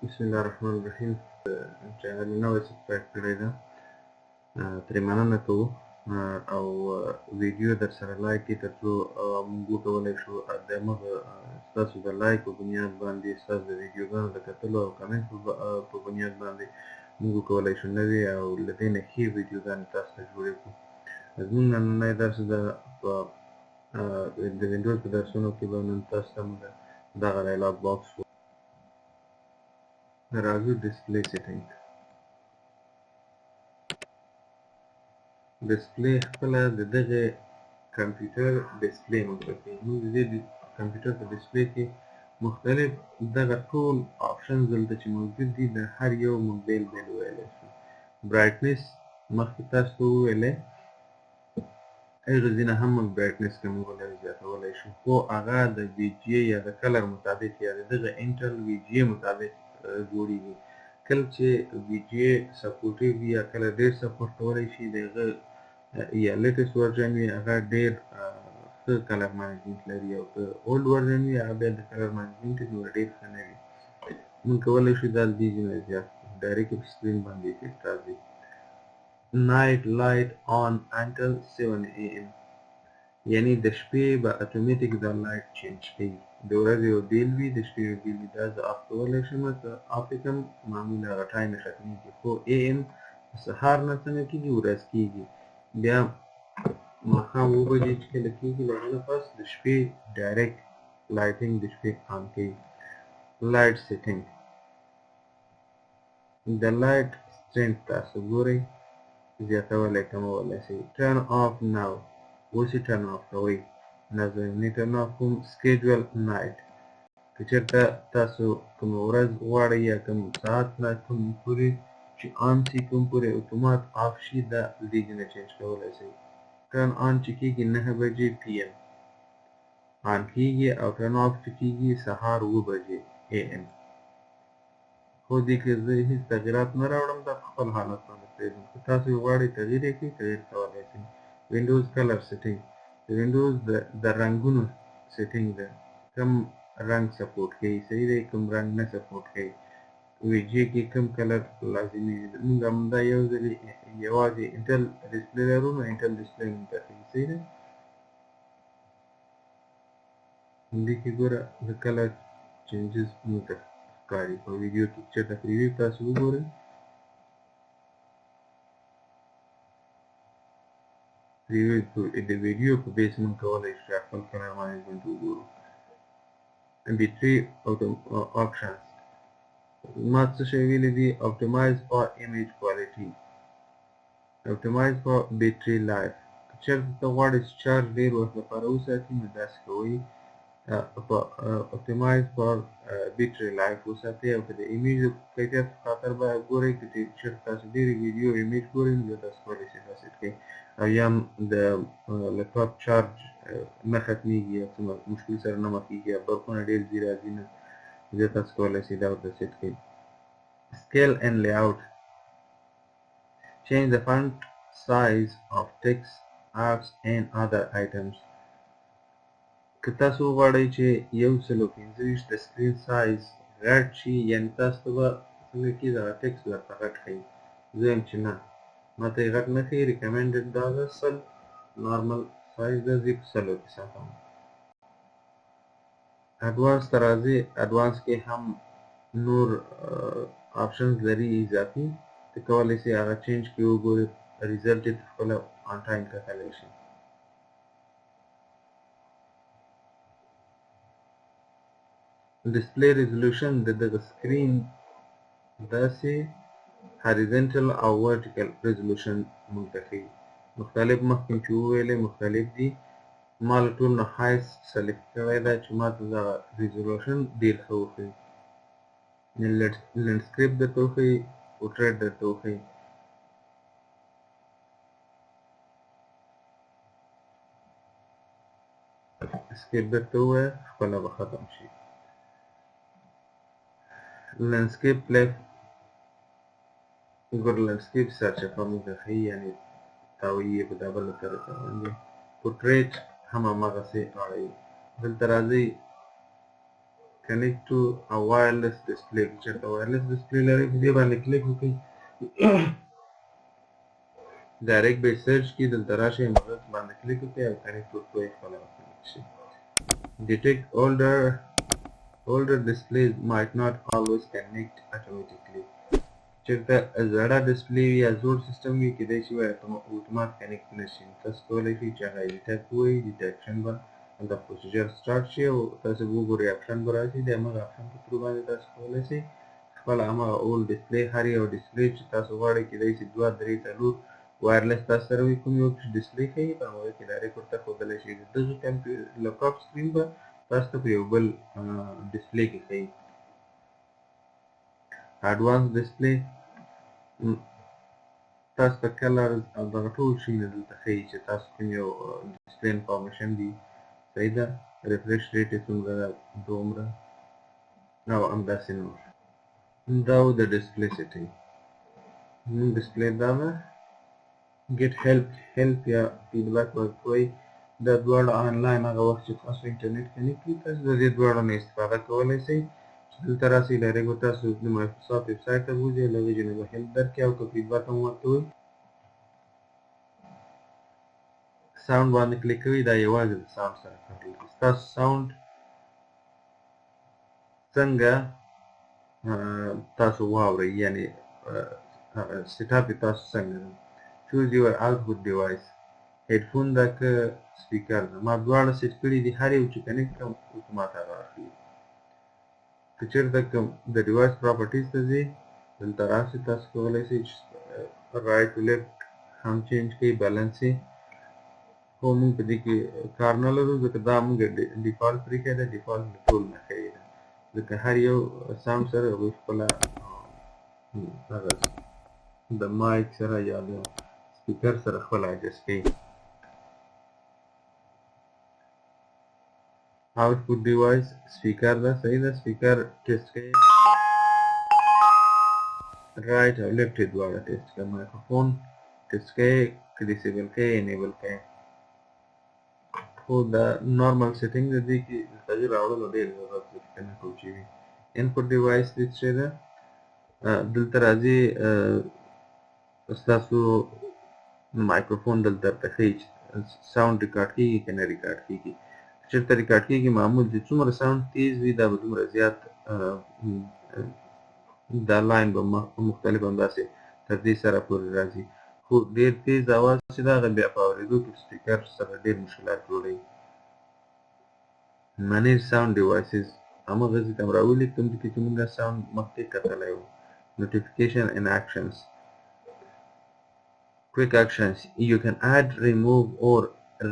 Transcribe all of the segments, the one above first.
بسم الله الرحمن الرحیم. چې نوې سبسکرایب کړی ده ترې مننه کوو او ویډیو در سره لایک کړي تر څو موږ وکولی شو دمغه ستاسو د لایک په بنیاد باندې ستاسو د ویډیوګانو د کتلو او کمنټ په بنیاد باندې موږ وکولی شو نوې او له دې نه ښې ویډیوګانې تاسو ته جوړې کړو. زموږ نننی درس د وینډوز په درسونو کې به نن تاسو ته موږ دغه ډایلاګ باکس راځو ډسپلی سیټینګ. ډسپلی خپله د دغه کمپیوټر ډسپلی مطلب کوي. موږ د دې کمپیوټر په ډسپلی کې مختلف دغه ټول آپشنز دلته چې موجود دي د هر یو موږ بیل بیل ویلی شو. برایټنس مخکې تاسو ته وویلی هغه ځینې هم موږ برایټنس کمولی او زیاتولی شو، خو هغه د وي جي یا د کلر مطابق یا د دغه انټل وي جي مطابق جوړیږي. کله چې وي جي سپورټیو وي یا کله ډېر سپورټ کولی شي د هغه یا لیټسټ ورژن وي هغه ډېر ښه کلر منیجمنټ لري، او که اولډ ورژن وي هغه بیا د کلر منیجمنټ یې دومره ډېر ښه نه وي. موږ کولی شو دا د دې ځینې زیات کړو. ډایرکټ په سکرین باندې افیکټ راځي. نایټ لایټ آن انټل 7 AM، یعنی د شپې به اتوماتیک دا لایټ چینج کوي. د ورځې یو بیل وي د شپې یو بیل وي. دا زه اف کولی شم که اف یې کړم معمولا هغه ټایم یې ختمیږي، خو AM سهار نه څنګه کېږي ورځ کېږي، بیا ماښام 7 بجې چې کله کېږي د هغه نه پس د شپې ډایرکټ لایټینګ د شپې آن کوي. لایټ سیټینګ د لایټ سټرینګ تاسو ګورئ زیاتولی کمولی شئ. ټرن آف ناو اوس یې ټرن آف کوئ. نازنینې ټرن آف کوم. سکیجول نایټ که چېرته تاسو کومه ورځ غواړئ یا کوم ساعت نه کوم پورې چې آن شي کوم پورې اتومات آف شي دا له دې ځای نه چینج کولی شئ. ټرن آن چې کېږي 9 بجې PM آن کېږي او ټرن آف چې کېږي سهار 7 بجې AM. خو دې کې زه هېڅ تغییرات نه راوړم، دا په خپل حالت باندې پرېږدم. که تاسو غواړئ تغییر یې کړئ تغییر کولی شئ. وینډوز کلر سیټینګ د وینډوز د رنګونو سیټینګ ده. کوم رنګ سپورټ کوي صحیح دی، کوم رنګ نه سپورټ کوي. وي جي کې کوم کلر لازمي دی. موږ همدا یو ځلې یوازې انټل ډسپلی لرو نو انټل ډسپلی موږ ته ښیي صحیح دی. دې کې ګوره د کلر چینجز موږ ته ښکاري په ویډیو کې. چېرته پریویو تاسو وګورئ د ویډیو په بیس موږ کولی شو خپل کلر مانیجمنټ وګورو. بیټري آپشنز ما څه شی ویلي دي. اپټیمایز فار ایمیج کوالټي، اپټیمایز فار بیټري لایف. که چېرته ته غواړې چې چارج ډېر وخت لپاره وساتي نو داسې کوئ اپټیمایز فار بیټري لایف وساتئ. او که د ایمیج د کیفیت په خاطر به ګورئ که چېرته تاسو ډېرې ویډیو ایمیج ګورئ نو بیا تاسو کولی شئ دا سیټ کړئ. او یا هم د لپټاپ چارج نه ختمیږي یا څه مشکل سره نه مخکېږي یا برقونه ډېر ځي راځي نه، بیا تاسو کولی شئ دا ورته سیټ کړئ. Scale and layout. Change the font size of text, apps and other items. که تاسو غواړئ چې 125 د سکرین سایز غټ شي یعنې تاسو ته به څنګه کېږي دغه ټکسټ درته غټ ښیي. زه یم چې نه ما ته یې غټ نه ښیي. ریکمنډډ دا ده 100 نارمل سایز ده، زه یې په 100 کې ساتم. اډوانس ته راځئ. اډوانس کې هم نور آپشنز لري اضافي، ته کولی شئ هغه چینج کړئ وګورئ ریزلټ یې خپله آن ټایم کتلی شئ. ډسپلی ریزولوشن د دغه سکرین داسې هاریزنټل او ورټیکل ریزولوشن موږ ته ښیي. مختلف مخکې چې وویلې مختلف دي. ما له ټول نه هایست سلیکټ کړی ده چې ما ته دغه ریزولوشن ډېر ښه وښیي. لینډسکیپ درته وښیي، پورټریټ درته وښیي. اسکیپ درته ووایه خپله به ختم شي. لینډسکیپ لیفټ ګوره لینډسکیپ سرچپه موږ ته ښیي یعنې تاویي یې په دا بله طریقه باندې. پورټریټ هم همغسې اړوي. دلته راځئ connect to a wireless display. چېرته wireless display لري په دې باندې کلیک وکړئ ډایرکټ به سرچ کې دلته راشئ هغه باندې کلیک وکړئ او connect ورکوئ خپله ورکولی شي. Detect older displays might not always connect automatically. چېرته زړه ډسپلی وي یا زوړ سیسټم وي کیدای شي اتومات کنیکټ نه شي. تاسو کولی شئ چې هغه ایډیټر ووایي ډیټیکشن به هلته پروسیجر سټارټ شي او تاسو به وګورئ اپشن به راشي د همغه اپشن په تھرو باندې تاسو کولی شئ خپله همغه اولډ ډسپلی هر یو ډسپلی چې تاسو غواړئ کیدای شي 2 3 4 وایرلیس تاسو سره وي کوم یو ډسپلی ښیي په هغه کې ډایرکټ ورته ښودلی شئ. د دغه لپټاپ سکرین به تاسو ته په یو بل ډسپلی کې ښیي. اډوانس ډسپلی تاسو ته کلرز او دغه ټول شیونه دلته ښیي چې تاسو کوم یو ډسپلی انفارمیشن دي صحیح ده. ریفریش ریټ یې څومره ده دومره او همداسې نور. دا و د ډسپلی سیټینګ. مونږ ډسپلی دا ده ګیټ هیلپ یا فیډبک ورکوئ. دا دواړه آنلاین هغه وخت چې تاسو انټرنیټ کنیکټ کړي تاسو د دې دواړو نه استفاده کولی شئ. دلته راسئ ډایرکټ به تاسو د مایکروسافټ ویب سایټ ته بوځئ له هغې نه به هیلپ درکړي او که فیډبک هم ورکوئ. ساوند باندې کلیک کوئ دا یوازې د ساوند سره کنټرول کړئ. ستاسو ساوند څنګه تاسو واورئ یعنې سیټ اپ یې تاسو څنګه ده. چوز یور آوټپوټ ډیوایس هیډفون ده که سپیکر ده. ما دواړه سیټ کړي دي هر یو چې کنیکټ کړم اتومات هغه اخلي. که چېرته کوم د ډیوایس پراپرټیز ته ځئ دلته راشئ تاسو کولی شئ رایټ ټو لیفټ هم چینج کړئ بیلنس یې خو موږ په دې کې کار نه لرو ځکه دا موږ ډیفالټ پرېښی ده. ډیفالټ مې ټول نه ښیي ده ځکه هر یو ساوند سره هغوی خپله هغه د مایک سره یا د سپیکر سره خپل اډجسټ کوي. آوټپوټ ډیوایس سپیکر ده صحیح ده. سپیکر ټیسټ کوي رایټ او لیفټ یې دواړه ټیسټ کوي. مایکروفون ټیسټ کوي که ډیسیبل کوي انیبل کوي. خو دا نارمل سیټینګ د دې کې د تغییر راوړلو ډېر ضرورت دی که نه کوم چې وي. انپوټ ډیوایس دې څه ده دلته راځي ستاسو مایکروفون دلته درته ښیي چې ساوند ریکارډ کېږي که نه ریکارډ کېږي. چېرته ریکارډ کېږي معمول چې څومره ساوند تیز وي دا به دومره زیات دا لاین به مختلف همداسې تر دې سره پورې راځي. خو ډېر تیز اواز چې ده هغه بیا په اورېدو کې سپیکر سره ډېر مشکلات جوړوي. منیج ساوند ډیوایسز همغه ځای ته م راولي کوم ځای کې چې مونږ ساوند مخکې کتلی وو. نوټیفیکیشن and actions. Quick actions. You can add, remove or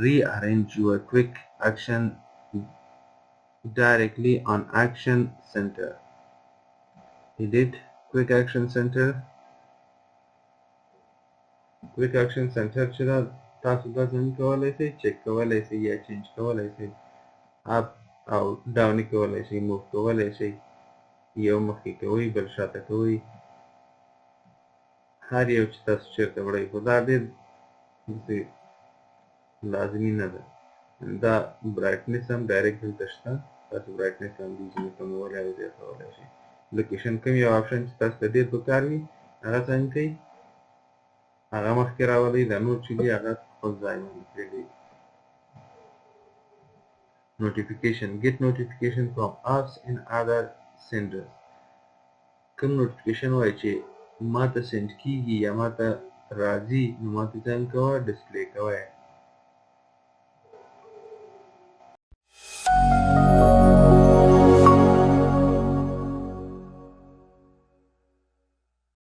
rearrange your quick action directly on action center. Edit quick action center. quick action center چې دا تاسو دا څنګه کولی شئ چک کولی شئ یا چینج کولی شئ اپ او ډاونې کولی شئ موف کولی شئ یو مخکې کوئ بل شاته کوئ هر یو چې تاسو چېرته وړئ خو دا ډېر لازمي نه ده. دا برایټنس هم ډایرکټ دلته شته تاسو برایټنس هم دې ځینې کمولی او زیاتولی شئ. لوکیشن کوم یو آپشن چې تاسو ته ډېر پکار وي هغه څنګه کوئ هغه مخکې راولئ دا نور چې دي هغه خپل ځای باندې پرېږدئ. نوټیفیکیشن get notification from apps and other senders. کوم نوټیفیکیشن وایي چې ما ته سینډ کېږي یا ما ته راځي نو ما ته څنګه کوه ډسپلی کوه